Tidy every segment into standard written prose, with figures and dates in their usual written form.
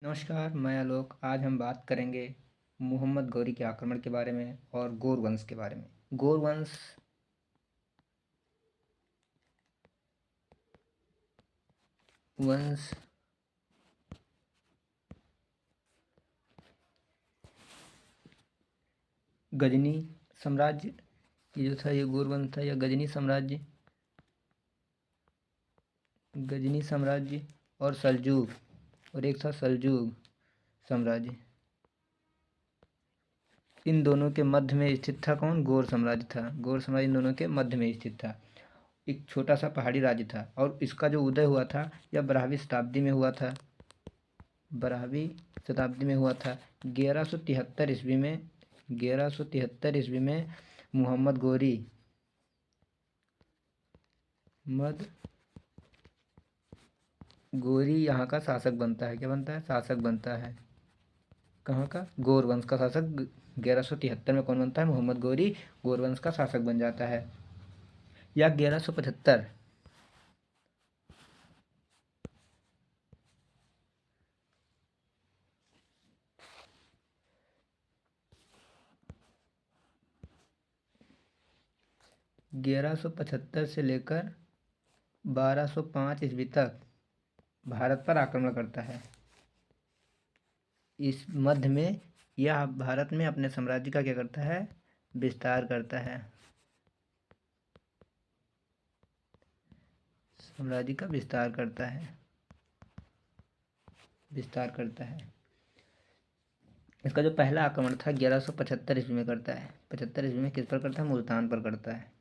नमस्कार, मैं आलोक। आज हम बात करेंगे मोहम्मद गौरी के आक्रमण के बारे में और गौर वंश के बारे में। गौर वंश गजनी साम्राज्य, ये जो था ये गौर वंश था, या गजनी साम्राज्य और सल्जूक, और एक था सल्जूक साम्राज्य। इन दोनों के मध्य में स्थित था कौन? गौर साम्राज्य था। गौर साम्राज्य इन दोनों के मध्य में स्थित था। एक छोटा सा पहाड़ी राज्य था और इसका जो उदय हुआ था यह 12वीं शताब्दी में हुआ था। 12वीं शताब्दी में हुआ था। 1173 ईस्वी में 1173 ईस्वी में मोहम्मद गोरी यहाँ का शासक बनता है। क्या बनता है? शासक बनता है। कहाँ का? गौर वंश का शासक। 1173 में कौन बनता है? मोहम्मद गौरी गौर वंश का शासक बन जाता है। या 1175 1175 से लेकर 1205 ईस्वी तक भारत पर आक्रमण करता है। इस मध्य में यह भारत में अपने साम्राज्य का क्या करता है? विस्तार करता है। साम्राज्य का विस्तार करता है। इसका जो पहला आक्रमण था 1175 ईस्वी में करता है। 75 ईस्वी में किस पर करता है? मुल्तान पर करता है।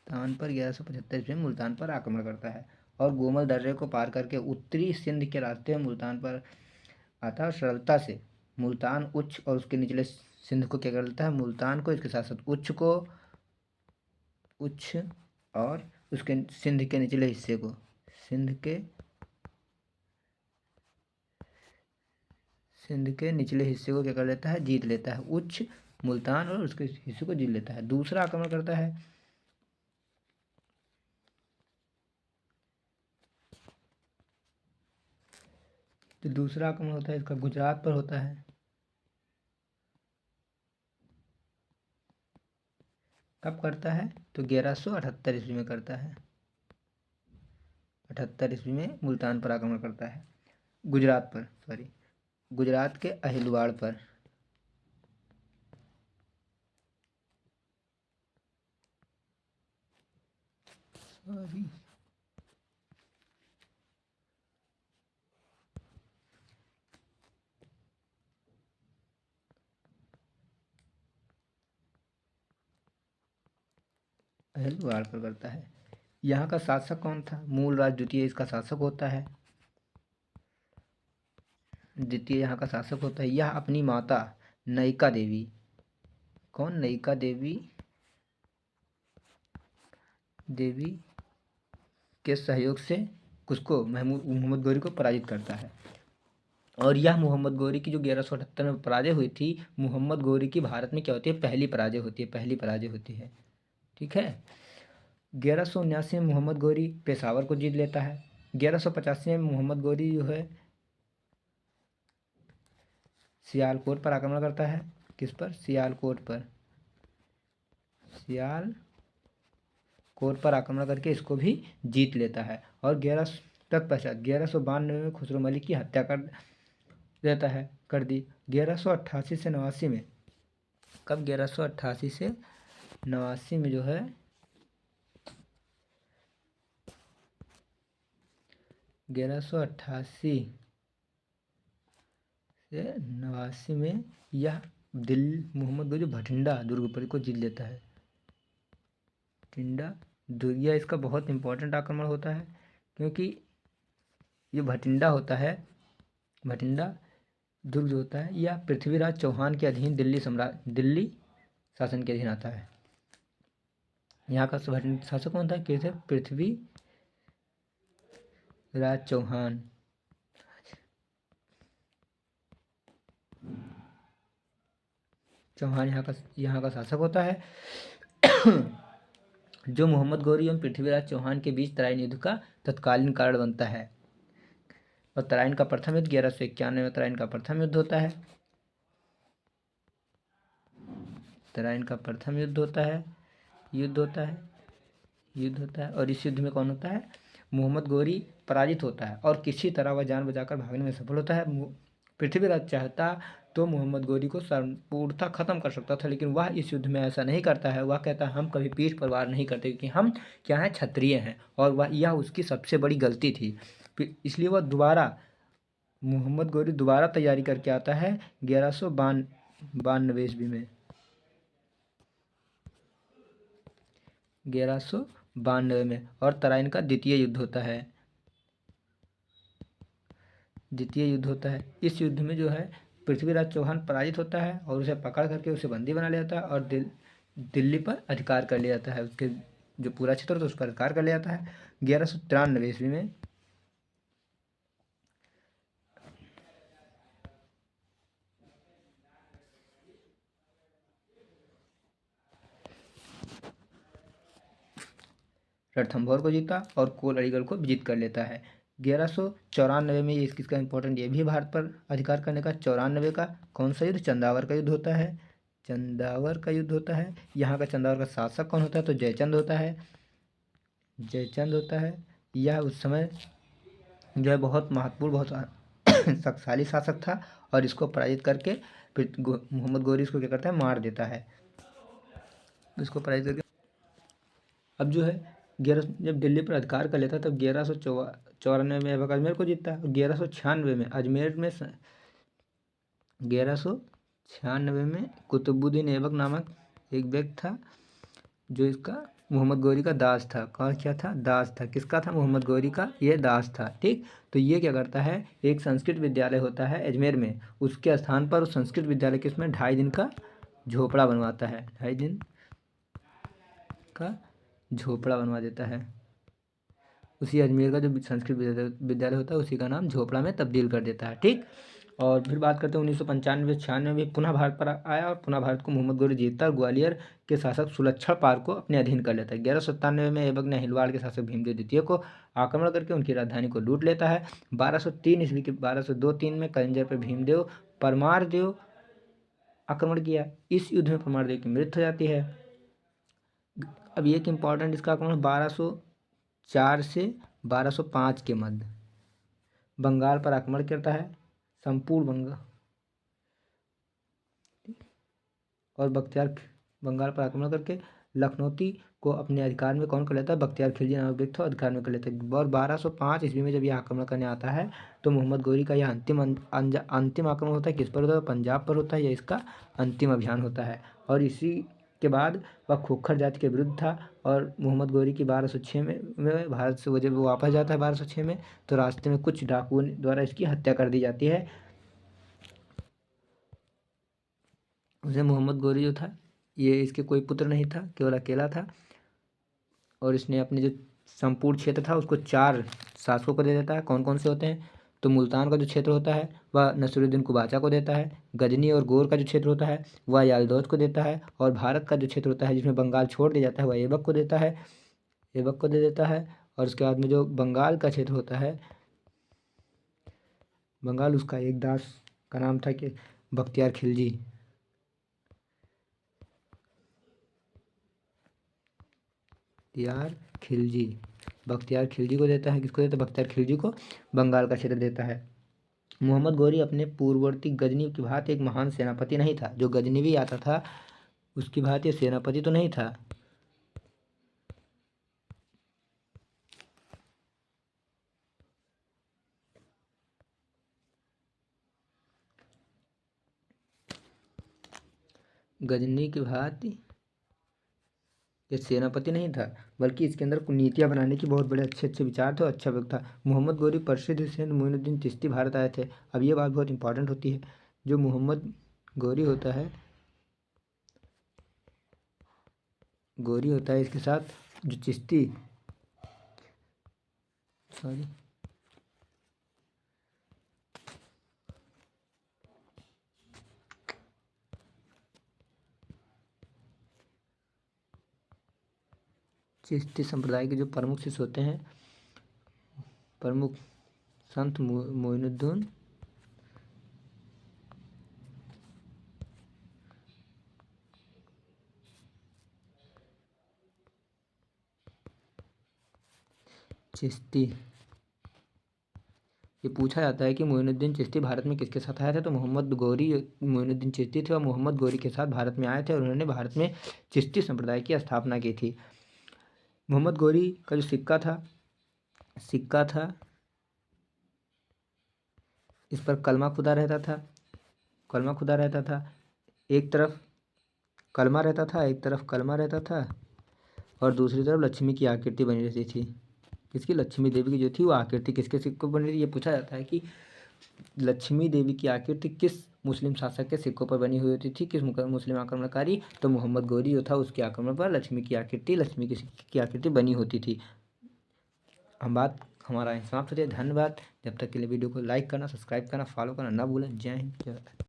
मुल्तान पर 1175 ईस्वी में मुल्तान पर आक्रमण करता है और गोमल दर्रे को पार करके उत्तरी सिंध के रास्ते में मुल्तान पर आता है। सरलता से मुल्तान उच्च और उसके निचले सिंध को क्या कर लेता है? मुल्तान को, इसके साथ साथ उच्च और उसके सिंध के निचले हिस्से को, सिंध के निचले हिस्से को क्या कर लेता है? जीत लेता है। उच्च मुल्तान और उसके हिस्से को जीत लेता है। दूसरा आक्रमण करता है तो दूसरा आक्रमण होता है इसका गुजरात पर होता है। कब करता है? तो 1178 ईस्वी में करता है। 78 ईस्वी में मुल्तान पर आक्रमण करता है। गुजरात के अहिलवाड़ पर। अहिलवाड़ पर करता है। यहाँ का शासक कौन था? मूलराज द्वितीय इसका शासक होता है। यहाँ का शासक होता है। यह अपनी माता नयिका देवी, कौन? नयिका देवी के सहयोग से उसको मोहम्मद गौरी को पराजित करता है। और यह मोहम्मद गौरी की जो 1178 में पराजय हुई थी, मोहम्मद गौरी की भारत में क्या होती है? पहली पराजय होती है। ठीक है। 1179 में मोहम्मद गौरी पेशावर को जीत लेता है। 1185 में मोहम्मद गौरी जो है सियालकोट पर आक्रमण करता है। किस पर? सियालकोट पर आक्रमण करके इसको भी जीत लेता है। और 1192 में खुसरो मलिक की हत्या कर दी। 1188 से 89 में, कब? 1188 से 89 में जो है 1188 से 89 में यह मोहम्मद गौरी भटिंडा दुर्ग पर को जीत लेता है। भटिंडा दुर्ग, यह इसका बहुत इंपॉर्टेंट आक्रमण होता है क्योंकि ये भटिंडा दुर्ग जो होता है यह पृथ्वीराज चौहान के अधीन दिल्ली शासन के अधीन आता है। यहाँ का शासक कौन था? कैसे? पृथ्वीराज चौहान। यहाँ का शासक होता है जो मोहम्मद गौरी एवं पृथ्वीराज चौहान के बीच तराइन युद्ध का तत्कालीन कारण बनता है। और तराइन का प्रथम युद्ध 1191 में तराइन का प्रथम युद्ध होता है। तराइन का प्रथम युद्ध होता है, और इस युद्ध में कौन होता है? मोहम्मद गोरी पराजित होता है और किसी तरह वह जान बचाकर भागने में सफल होता है। पृथ्वीराज चाहता तो मोहम्मद गोरी को संपूर्णतः खत्म कर सकता था, लेकिन वह इस युद्ध में ऐसा नहीं करता है। वह कहता है हम कभी पीठ पर वार नहीं करते, क्योंकि हम क्या है, क्षत्रिय हैं, और यह उसकी सबसे बड़ी गलती थी। इसलिए वह मोहम्मद गोरी दोबारा तैयारी करके आता है 1192 ईस्वी में। 1192 में, और तराइन का द्वितीय युद्ध होता है। इस युद्ध में जो है पृथ्वीराज चौहान पराजित होता है और उसे पकड़ करके उसे बंदी बना लिया जाता है और दिल्ली पर अधिकार कर लिया जाता है। उसके जो पूरा क्षेत्र होता है उस पर अधिकार कर लिया जाता है 1193 ईस्वी में। रणथंभौर को जीता और कोल अलीगढ़ को विजित कर लेता है। 1194 में, ये किसका इंपॉर्टेंट, ये भी भारत पर अधिकार करने का। 94 का कौन सा युद्ध? चंदावर का युद्ध होता है। यहाँ का चंदावर का शासक कौन होता है? तो जयचंद होता है। यह उस समय जो है बहुत महत्वपूर्ण, बहुत शक्तिशाली शासक था, और इसको पराजित करके फिर मोहम्मद गोरी इसको क्या करता है, मार देता है। इसको पराजित करके अब जो है जब दिल्ली पर अधिकार कर लेता है, तब 1194 में ऐबक अजमेर को जीतता है। 1196 में अजमेर में 1196 में कुतुबुद्दीन ऐबक नामक एक व्यक्ति था, जो इसका मोहम्मद गोरी का दास था। कौन क्या था? दास था। किसका था? मोहम्मद गोरी का ये दास था। ठीक, तो ये क्या करता है, एक संस्कृत विद्यालय होता है अजमेर में, उसके स्थान पर उस संस्कृत विद्यालय के उसमें 2.5 दिन का झोपड़ा बनवाता है। 2.5 दिन का झोपड़ा बनवा देता है। उसी अजमेर का जो संस्कृत विद्यालय होता है उसी का नाम झोपड़ा में तब्दील कर देता है। ठीक, और फिर बात करते हैं 1995-96 में पुनः भारत पर आया और पुनः भारत को मोहम्मद गोरी जीतता और ग्वालियर के शासक सुलक्षण पाल को अपने अधीन कर लेता है। 1197 में ऐबक ने हिलवाड़ के शासक भीमदेव द्वितीय को आक्रमण करके उनकी राजधानी को लूट लेता है। 1203 ईस्वी के 1202-3 में कलिंजर पर भीमदेव परमारदेव आक्रमण किया। इस युद्ध में परमारदेव की मृत्यु हो जाती है। अब एक इम्पॉर्टेंट इसका आक्रमण 1204 से 1205 के मध्य बंगाल पर आक्रमण करता है, संपूर्ण बंगाल और बंगाल पर आक्रमण करके लखनौती को अपने अधिकार में कौन कर लेता है? बख्तियार खिलजी नामक व्यक्ति अधिकार में कर लेता है। और 1205 ईस्वी में जब यह आक्रमण करने आता है, तो मोहम्मद गोरी का यह अंतिम आक्रमण होता है। किस पर होता है? पंजाब पर होता है। यह इसका अंतिम अभियान होता है, और इसी के बाद वह खोखर जाति के विरुद्ध था। और मोहम्मद गोरी की 1206 में भारत से जब वो वापस जाता है 1206 में, तो रास्ते में कुछ डाकुओं द्वारा इसकी हत्या कर दी जाती है। उसे मोहम्मद गोरी जो था, ये इसके कोई पुत्र नहीं था, केवल अकेला था, और इसने अपने जो संपूर्ण क्षेत्र था उसको 4 शासकों को दे देता है। कौन कौन से होते हैं? तो मुल्तान का जो क्षेत्र होता है वह नसीरुद्दीन कुबाचा को देता है। गजनी और गोर का जो क्षेत्र होता है वह यालदौज को देता है। और भारत का जो क्षेत्र होता है जिसमें बंगाल छोड़ दिया जाता है वह ऐबक को दे देता है। और उसके बाद में जो बंगाल का क्षेत्र होता है, बंगाल, उसका एक दास का नाम था कि बख्तियार खिलजी। बख्तियार खिलजी को देता है। किसको देता है? बख्तियार खिलजी को बंगाल का क्षेत्र देता है। मोहम्मद गोरी अपने पूर्ववर्ती गजनी की भांति एक महान सेनापति नहीं था। जो गजनी भी आता था उसकी भांति सेनापति तो नहीं था। गजनी की भांति ये सेनापति नहीं था, बल्कि इसके अंदर कुछ नीतियाँ बनाने की बहुत बड़े अच्छे अच्छे विचार थे और अच्छा व्यक्ति था। मोहम्मद गोरी प्रसिद्ध हुसैन मोइनुद्दीन चिश्ती भारत आए थे। अब ये बात बहुत इंपॉर्टेंट होती है। जो मोहम्मद गोरी होता है इसके साथ जो चिश्ती संप्रदाय के जो प्रमुख शिष्य होते हैं, प्रमुख संत मोइनुद्दीन चिश्ती। ये पूछा जाता है कि मोइनुद्दीन चिश्ती भारत में किसके साथ आया था, तो मोहम्मद गौरी मोइनुद्दीन चिश्ती थे और मोहम्मद गौरी के साथ भारत में आए थे और उन्होंने भारत में चिश्ती संप्रदाय की स्थापना की थी। मोहम्मद गौरी का जो सिक्का था इस पर कलमा खुदा रहता था। एक तरफ कलमा रहता था, एक तरफ कलमा रहता था और दूसरी तरफ लक्ष्मी की आकृति बनी रहती थी। किसकी? लक्ष्मी देवी की जो थी वो आकृति किसके सिक्कों पर बनी थी? ये पूछा जाता है कि लक्ष्मी देवी की आकृति किस मुस्लिम शासक के सिक्कों पर बनी हुई होती थी, किस मुस्लिम आक्रमणकारी? तो मोहम्मद गौरी जो था उसके आक्रमण पर लक्ष्मी की सिक्के की आकृति बनी होती थी। हमारा समाप्त होती है। धन्यवाद। जब तक के लिए वीडियो को लाइक करना, सब्सक्राइब करना, फॉलो करना ना भूलें। जय हिंद, जय भारत।